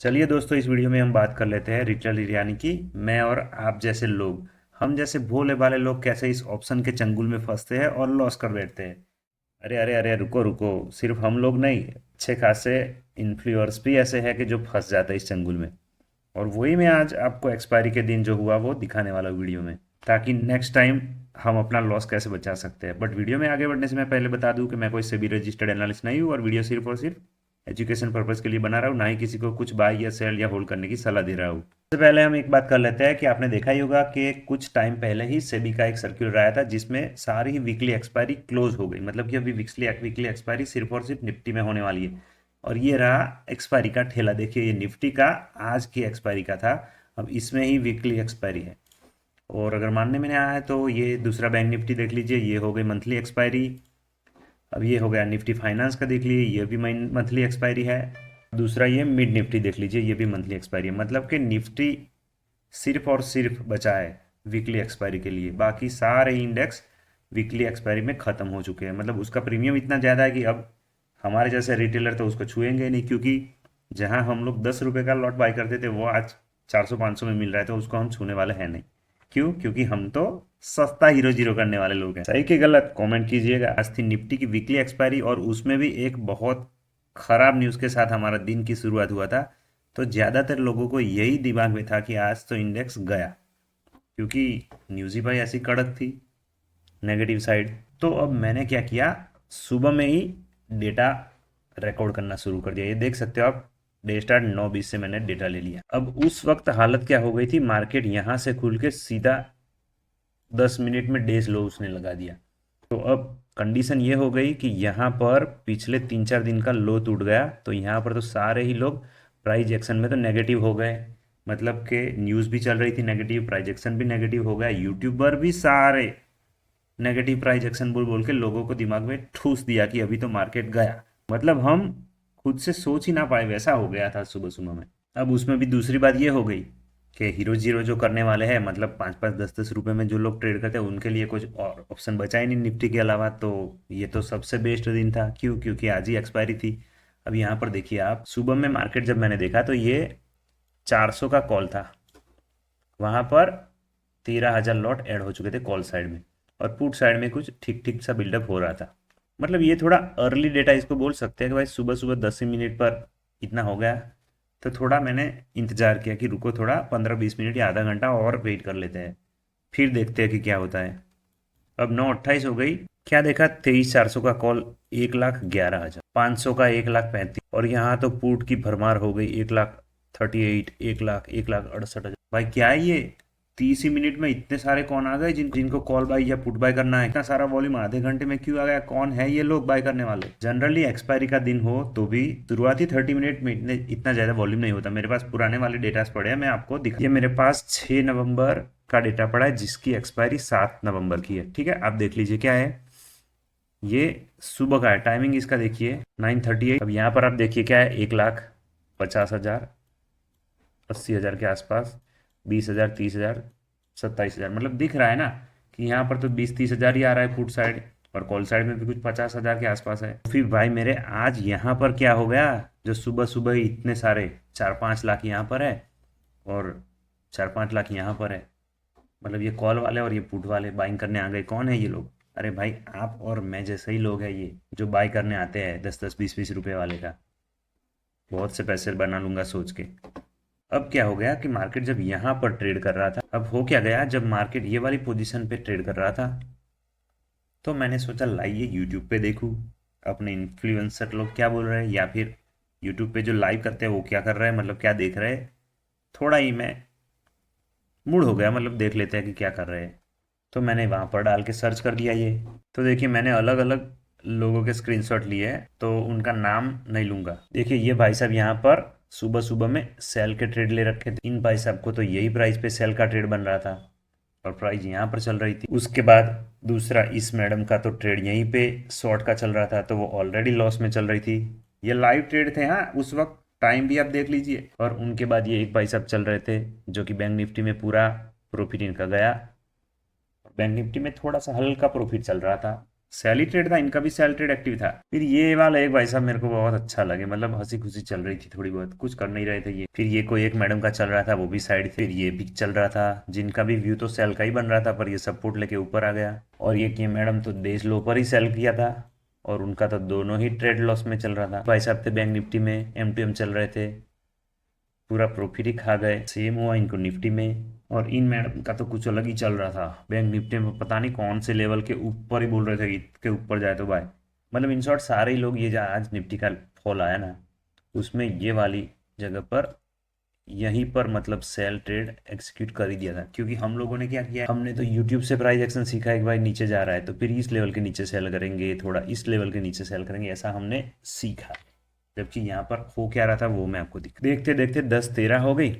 चलिए दोस्तों, इस वीडियो में हम बात कर लेते हैं रिटेल यानी कि मैं और आप जैसे लोग, हम जैसे भोले भाले लोग कैसे इस ऑप्शन के चंगुल में फंसते हैं और लॉस कर बैठते हैं। अरे अरे अरे, रुको रुको। सिर्फ हम लोग नहीं, अच्छे खासे इन्फ्लुएंसर्स भी ऐसे हैं कि जो फंस जाते हैं इस चंगुल में। और वही मैं आज आपको एक्सपायरी के दिन जो हुआ वो दिखाने वाला हूँ वीडियो में, ताकि नेक्स्ट टाइम हम अपना लॉस कैसे बचा सकते हैं। बट वीडियो में आगे बढ़ने से मैं पहले बता दूं कि मैं कोई सेबी रजिस्टर्ड एनालिस्ट नहीं हूँ और वीडियो सिर्फ और सिर्फ एजुकेशन पर्पज़ के लिए बना रहा हूँ, ना ही किसी को कुछ बाय या सेल या होल्ड करने की सलाह दे रहा हूँ। सबसे पहले हम एक बात कर लेते हैं कि आपने देखा ही होगा कि कुछ टाइम पहले ही सेबी का एक सर्क्यूलर आया था जिसमें सारी ही वीकली एक्सपायरी क्लोज हो गई। मतलब कि अभी वीकली वीकली एक्सपायरी सिर्फ और सिर्फ निफ्टी में होने वाली है। और ये रहा एक्सपायरी का ठेला। देखिए, ये निफ्टी का आज की एक्सपायरी का था। अब इसमें ही वीकली एक्सपायरी है। और अगर मानने में नहीं आया है तो ये दूसरा बैंक निफ्टी देख लीजिए, ये हो गई मंथली एक्सपायरी। अब ये हो गया निफ्टी फाइनेंस का, देख लीजिए ये भी मंथली एक्सपायरी है। दूसरा ये मिड निफ्टी देख लीजिए, ये भी मंथली एक्सपायरी है। मतलब कि निफ्टी सिर्फ और सिर्फ बचा है वीकली एक्सपायरी के लिए, बाकी सारे इंडेक्स वीकली एक्सपायरी में ख़त्म हो चुके हैं। मतलब उसका प्रीमियम इतना ज़्यादा है कि अब हमारे जैसे रिटेलर तो उसको छुएंगे नहीं, क्योंकि जहां हम लोग 10 रुपये का लॉट बाय करते थे वो आज 400-500 में मिल रहा है, तो उसको हम छूने वाले हैं नहीं। क्यों? क्योंकि हम तो सस्ता हीरो जीरो करने वाले लोग हैं। सही कि गलत कमेंट कीजिएगा। आज थी निफ्टी की वीकली एक्सपायरी और उसमें भी एक बहुत खराब न्यूज़ के साथ हमारा दिन की शुरुआत हुआ था। तो ज़्यादातर लोगों को यही दिमाग में था कि आज तो इंडेक्स गया, क्योंकि न्यूज़ ही भाई ऐसी कड़क थी, नेगेटिव साइड। तो अब मैंने क्या किया, सुबह में ही डेटा रिकॉर्ड करना शुरू कर दिया। ये देख सकते हो आप, डे स्टार्ट 9:20 से मैंने डेटा ले लिया। अब उस वक्त हालत क्या हो गई थी, मार्केट यहाँ से खुल के सीधा 10 मिनट में डेज लो उसने लगा दिया। तो अब कंडीशन ये हो गई कि यहाँ पर पिछले 3-4 दिन का लो टूट गया, तो यहाँ पर तो सारे ही लोग प्राइस एक्शन में तो नेगेटिव हो गए। मतलब कि न्यूज़ भी चल रही थी नेगेटिव, प्राइस एक्शन भी नेगेटिव हो गया, यूट्यूबर भी सारे नेगेटिव प्राइस एक्शन बोल बोल के लोगों को दिमाग में ठूस दिया कि अभी तो मार्केट गया। मतलब हम खुद से सोच ही ना पाए, वैसा हो गया था सुबह सुबह में। अब उसमें भी दूसरी बात ये हो गई कि हीरो जीरो जो करने वाले हैं, मतलब 5-5 10-10 रुपए में जो लोग ट्रेड करते हैं, उनके लिए कुछ और ऑप्शन बचा ही नहीं निफ्टी के अलावा। तो ये तो सबसे बेस्ट दिन था। क्यों? क्योंकि आज ही एक्सपायरी थी। अब यहाँ पर देखिए आप, सुबह में मार्केट जब मैंने देखा तो ये 400 का कॉल था, वहाँ पर 13,000 लॉट ऐड हो चुके थे कॉल साइड में, और पुट साइड में कुछ ठीक ठीक सा बिल्डअप हो रहा था। मतलब ये थोड़ा अर्ली डेटा इसको बोल सकते हैं कि भाई सुबह सुबह 10 ही मिनट पर इतना हो गया। तो थोड़ा मैंने इंतज़ार किया कि रुको, थोड़ा 15-20 मिनट या आधा घंटा और वेट कर लेते हैं, फिर देखते हैं कि क्या होता है। अब 9:28 हो गई, क्या देखा, 23,400 का कॉल 1,11,000, 500 का 1,35,000, और यहाँ तो पुट की भरमार हो गई 1,38,000, 1,00,000, 1,68,000। भाई क्या है ये, 30 ही मिनट में इतने सारे कौन आ गए जिनको कॉल बाय या पुट बाय करना है। इतना सारा वॉल्यूम आधे घंटे में क्यों आ गया? कौन है ये लोग बाय करने वाले? जनरली एक्सपायरी का दिन हो तो भी शुरुआती 30 मिनट में इतना ज़्यादा वॉल्यूम नहीं होता। मेरे पास पुराने वाले डेटास पड़े हैं, मैं आपको दिखा। ये मेरे पास 6 नवंबर का डेटा पड़ा है जिसकी एक्सपायरी 7 नवंबर की है। ठीक है, आप देख लीजिए क्या है। ये सुबह का है, टाइमिंग इसका देखिए 9:38। अब यहाँ पर आप देखिए क्या है, 1,50,000, 80,000 के आसपास, 20,000, 30,000, 27,000। मतलब दिख रहा है ना कि यहाँ पर तो 20-30 हज़ार ही आ रहा है पुट साइड, और कॉल साइड में भी कुछ 50,000 के आसपास है। फिर भाई मेरे आज यहाँ पर क्या हो गया, जो सुबह सुबह ही इतने सारे 4-5 लाख यहाँ पर है और 4-5 लाख यहाँ पर है। मतलब ये कॉल वाले और ये पुट वाले बाइंग करने आ गए। कौन है ये लोग? अरे भाई, आप और मैं जैसे ही लोग हैं ये, जो बाय करने आते हैं 10-10, 20-20 रुपए वाले का, बहुत से पैसे बना लूंगा सोच के। अब क्या हो गया कि मार्केट जब यहाँ पर ट्रेड कर रहा था, अब हो क्या गया, जब मार्केट ये वाली पोजीशन पे ट्रेड कर रहा था तो मैंने सोचा लाइए यूट्यूब पे देखूँ अपने इन्फ्लुएंसर लोग क्या बोल रहे हैं, या फिर यूट्यूब पे जो लाइव करते हैं वो क्या कर रहे हैं, मतलब क्या देख रहे हैं। थोड़ा ही मैं मूड हो गया, मतलब देख लेते हैं कि क्या कर रहे हैं। तो मैंने वहाँ पर डाल के सर्च कर दिया ये। तो देखिए मैंने अलग अलग लोगों के स्क्रीनशॉट लिए हैं, तो उनका नाम नहीं लूँगा। देखिए ये भाई साहब यहाँ पर सुबह सुबह में सेल के ट्रेड ले रखे थे। इन भाई साहब को तो यही प्राइस पे सेल का ट्रेड बन रहा था और प्राइस यहाँ पर चल रही थी। उसके बाद दूसरा, इस मैडम का तो ट्रेड यहीं पे शॉर्ट का चल रहा था, तो वो ऑलरेडी लॉस में चल रही थी। ये लाइव ट्रेड थे, हाँ, उस वक्त टाइम भी आप देख लीजिए। और उनके बाद ये एक भाई साहब चल रहे थे जो कि बैंक निफ्टी में पूरा प्रॉफिट इनका गया। बैंक निफ्टी में थोड़ा सा हल्का प्रॉफिट चल रहा था, सेल ही ट्रेड था, इनका भी सेल ट्रेड एक्टिव था। फिर ये वाला एक भाई साहब मेरे को बहुत अच्छा लगे, मतलब हंसी खुशी चल रही थी थोड़ी बहुत, कुछ कर नहीं रहे थे ये। फिर ये कोई एक मैडम का चल रहा था, वो भी साइड। फिर ये भी चल रहा था, जिनका भी व्यू तो सेल का ही बन रहा था, पर ये सपोर्ट लेके ऊपर आ गया। और ये मैडम तो देश लो पर ही सेल किया था, और उनका तो दोनों ही ट्रेड लॉस में चल रहा था। भाई साहब थे बैंक निफ्टी में, M2M चल रहे थे, पूरा प्रॉफिट ही खा गए। सेम हुआ इनको निफ्टी में। और इन मैडम का तो कुछ अलग ही चल रहा था, बैंक निफ्टी में पता नहीं कौन से लेवल के ऊपर ही बोल रहे थे कि के ऊपर जाए तो भाई, मतलब इन शॉर्ट सारे ही लोग, ये जो आज निफ्टी का फॉल आया ना, उसमें ये वाली जगह पर, यहीं पर मतलब सेल ट्रेड एक्सिक्यूट कर ही दिया था। क्योंकि हम लोगों ने क्या किया, हमने तो यूट्यूब से प्राइस एक्शन सीखा है कि भाई नीचे जा रहा है तो फिर इस लेवल के नीचे सेल करेंगे, थोड़ा इस लेवल के नीचे सेल करेंगे, ऐसा हमने सीखा। जबकि यहाँ पर हो क्या रहा था वो मैं आपको देखते देखते 10-13 हो गई।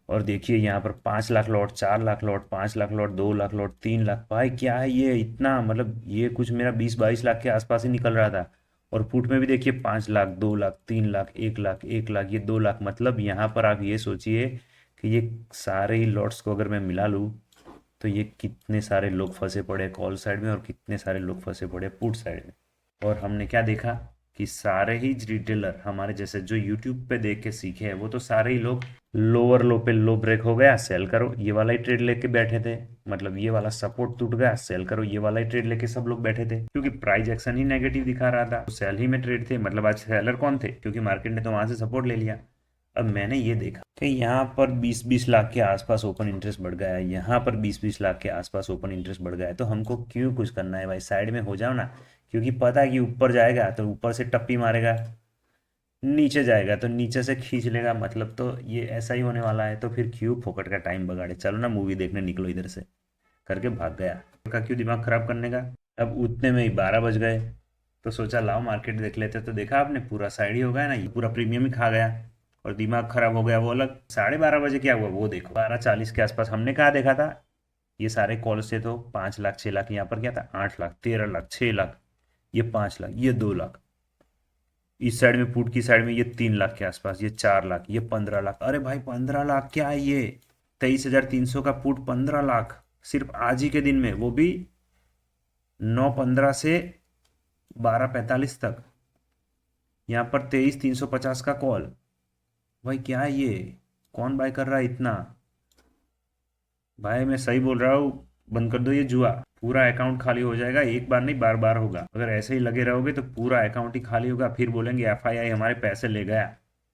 और देखिए यहाँ पर 5 lakh lot, 4 lakh lot, 5 lakh lot, 2 lakh lot, 3 lakh. भाई क्या है ये इतना, मतलब ये कुछ मेरा 20-22 लाख के आसपास ही निकल रहा था। और पुट में भी देखिए 5 लाख, 2 लाख, 3 लाख, 1 लाख, 1 लाख, ये 2 लाख। मतलब यहाँ पर आप ये सोचिए कि ये सारे ही लॉट्स को अगर मैं मिला लूँ तो ये कितने सारे लोग फंसे पड़े कॉल साइड में, और कितने सारे लोग फंसे पड़े पुट साइड में। और हमने क्या देखा कि सारे ही रिटेलर हमारे जैसे जो यूट्यूब पे देख के सीखे हैं, वो तो सारे ही लोग लोअर लो पे लो ब्रेक हो गया सेल करो, ये वाला ही ट्रेड लेके बैठे थे। मतलब ये वाला सपोर्ट टूट गया सेल करो, ये वाला ही ट्रेड लेके सब लोग बैठे थे, क्योंकि प्राइस एक्शन ही नेगेटिव दिखा रहा था, तो सेल ही में ट्रेड थे। मतलब आज सेलर कौन थे, क्योंकि मार्केट ने तो वहां से सपोर्ट ले लिया। अब मैंने ये देखा कि यहाँ पर 20-20 लाख के आसपास ओपन इंटरेस्ट बढ़ गया है, यहाँ पर 20-20 लाख के आसपास ओपन इंटरेस्ट बढ़ गया है, तो हमको क्यों कुछ करना है भाई, साइड में हो जाओ ना। क्योंकि पता है कि ऊपर जाएगा तो ऊपर से टप्पी मारेगा, नीचे जाएगा तो नीचे से खींच लेगा, मतलब तो ये ऐसा ही होने वाला है। तो फिर क्यों फोकट का टाइम बगाड़े, चलो ना मूवी देखने निकलो इधर से, करके भाग गया। का क्यों दिमाग खराब करने का। अब उतने में ही 12 बज गए, तो सोचा लाओ मार्केट देख लेते। तो देखा आपने पूरा साइड ही हो गया ना, ये पूरा प्रीमियम ही खा गया, और दिमाग खराब हो गया वो अलग। 12:30 बजे क्या हुआ वो देखो, 12:40 के आसपास हमने कहा देखा था, ये सारे कॉल से तो 5 लाख 6 लाख, यहाँ पर क्या था 8 लाख, 13 लाख, 6 लाख, ये 5 लाख, ये 2 लाख। इस साइड में पुट की साइड में ये 3 लाख के आसपास, ये 4 लाख, ये 15 लाख। अरे भाई 15 लाख क्या है ये, 23,300 का पुट 15 लाख सिर्फ आज ही के दिन में, वो भी 9:15 से 12:45 तक। यहाँ पर 23,350 का कॉल। भाई क्या है ये, कौन बाय कर रहा है इतना। भाई मैं सही बोल रहा हूँ, बंद कर दो ये जुआ, पूरा अकाउंट खाली हो जाएगा, एक बार नहीं बार बार होगा। अगर ऐसे ही लगे रहोगे तो पूरा अकाउंट ही खाली होगा, फिर बोलेंगे FII हमारे पैसे ले गया।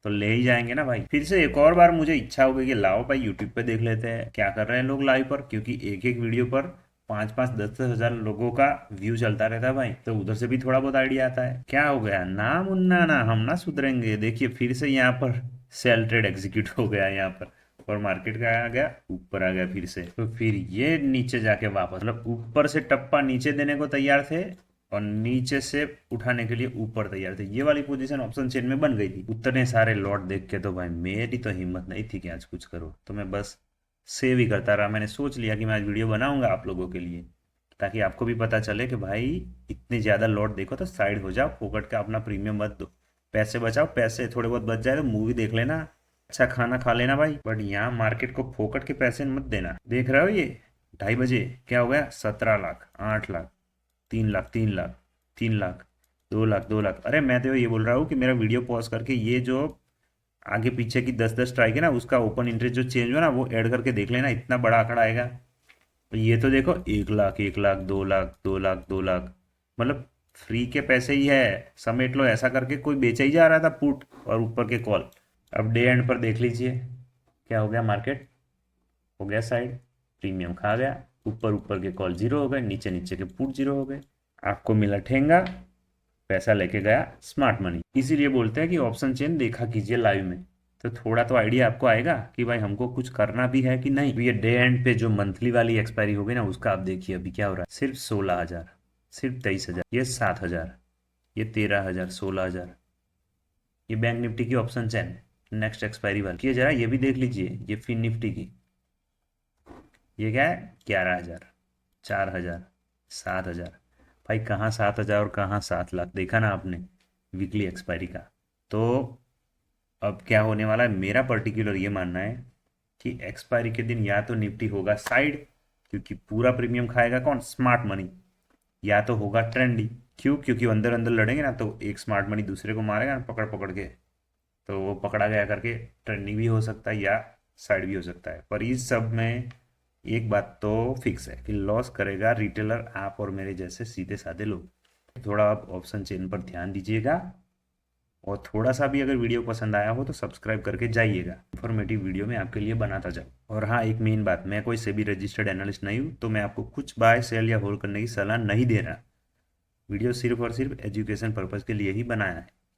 तो ले ही जाएंगे ना भाई। फिर से एक और बार मुझे इच्छा हो गई कि लाओ भाई यूट्यूब पे देख लेते हैं क्या कर रहे हैं लोग लाइव पर, क्योंकि एक एक वीडियो पर 5-5 10-10 हजार लोगों का व्यू चलता रहता है भाई, तो उधर से भी थोड़ा बहुत आइडिया आता है। क्या हो गया ना मुन्ना, ना हम ना सुधरेंगे। देखिए फिर से यहाँ पर सेल ट्रेड एग्जीक्यूट हो गया यहाँ पर, और मार्केट का आ गया ऊपर आ गया फिर से। तो फिर ये नीचे जाके वापस, मतलब ऊपर से टप्पा नीचे देने को तैयार थे, और नीचे से उठाने के लिए ऊपर तैयार थे। ये वाली पोजीशन ऑप्शन चेन में बन गई थी। उतने सारे लॉट देख के तो भाई मेरी तो हिम्मत नहीं थी कि आज कुछ करो, तो मैं बस सेव ही करता रहा। मैंने सोच लिया कि मैं आज वीडियो बनाऊंगा आप लोगों के लिए, ताकि आपको भी पता चले कि भाई इतनी ज़्यादा लॉट देखो तो साइड हो जाओ, फोकट का अपना प्रीमियम मत दो, पैसे बचाओ, पैसे थोड़े बहुत बच जाए तो मूवी देख लेना, अच्छा खाना खा लेना भाई। बट यहाँ मार्केट को फोकट के पैसे मत देना। देख रहे हो ये 2:30 बजे क्या हो गया, 17 लाख, 8 लाख, 3 लाख, 3 लाख, 3 लाख, 2 लाख, 2 लाख। अरे मैं तो ये बोल रहा हूँ कि मेरा वीडियो पॉज करके ये जो आगे पीछे की 10-10 स्ट्राइक है ना, उसका ओपन इंटरेस्ट जो चेंज हो ना वो ऐड करके देख लेना, इतना बड़ा आंकड़ा आएगा। तो ये तो देखो 1 लाख, 1 लाख, 2 लाख, 2 लाख, 2 लाख, मतलब फ्री के पैसे ही है, समेट लो। ऐसा करके कोई बेचा ही जा रहा था पुट और ऊपर के कॉल। अब डे एंड पर देख लीजिए क्या हो गया, मार्केट हो गया साइड, प्रीमियम खा गया, ऊपर ऊपर के कॉल जीरो हो गए, नीचे नीचे के पुट जीरो हो गए। आपको मिला ठेंगा, पैसा लेके गया स्मार्ट मनी। इसीलिए बोलते हैं कि ऑप्शन चेन देखा कीजिए लाइव में, तो थोड़ा तो आइडिया आपको आएगा कि भाई हमको कुछ करना भी है कि नहीं। तो ये डे एंड पे जो मंथली वाली एक्सपायरी हो गई ना, उसका आप देखिए अभी क्या हो रहा है, सिर्फ 16,000, सिर्फ 23,000, ये 7,000, ये 13,000, 16,000। ये बैंक निफ्टी की ऑप्शन चेन नेक्स्ट एक्सपायरी वाली, ये जरा ये भी देख लीजिए, ये फिन निफ्टी की, ये क्या है 11,000, 4,000, 7,000। भाई कहाँ 7,000 और कहाँ 7 लाख, देखा ना आपने वीकली एक्सपायरी का। तो अब क्या होने वाला है, मेरा पर्टिकुलर ये मानना है कि एक्सपायरी के दिन या तो निफ्टी होगा साइड, क्योंकि पूरा प्रीमियम खाएगा कौन, स्मार्ट मनी, या तो होगा ट्रेंडी। क्यों? क्योंकि अंदर अंदर लड़ेंगे ना तो एक स्मार्ट मनी दूसरे को मारेगा ना पकड़ पकड़ के, तो वो पकड़ा गया करके ट्रेंडिंग भी हो सकता है या साइड भी हो सकता है। पर इस सब में एक बात तो फिक्स है कि लॉस करेगा रिटेलर, आप और मेरे जैसे सीधे साधे लोग। थोड़ा आप ऑप्शन चेन पर ध्यान दीजिएगा, और थोड़ा सा भी अगर वीडियो पसंद आया हो तो सब्सक्राइब करके जाइएगा। इन्फॉर्मेटिव वीडियो मैं आपके लिए बनाता जाऊँ। और हाँ, एक मेन बात, मैं कोई सेबी रजिस्टर्ड एनालिस्ट नहीं हूँ, तो मैं आपको कुछ बाय सेल या होल्ड करने की सलाह नहीं दे रहा। वीडियो सिर्फ और सिर्फ एजुकेशन पर्पज़ के लिए ही बनाया है।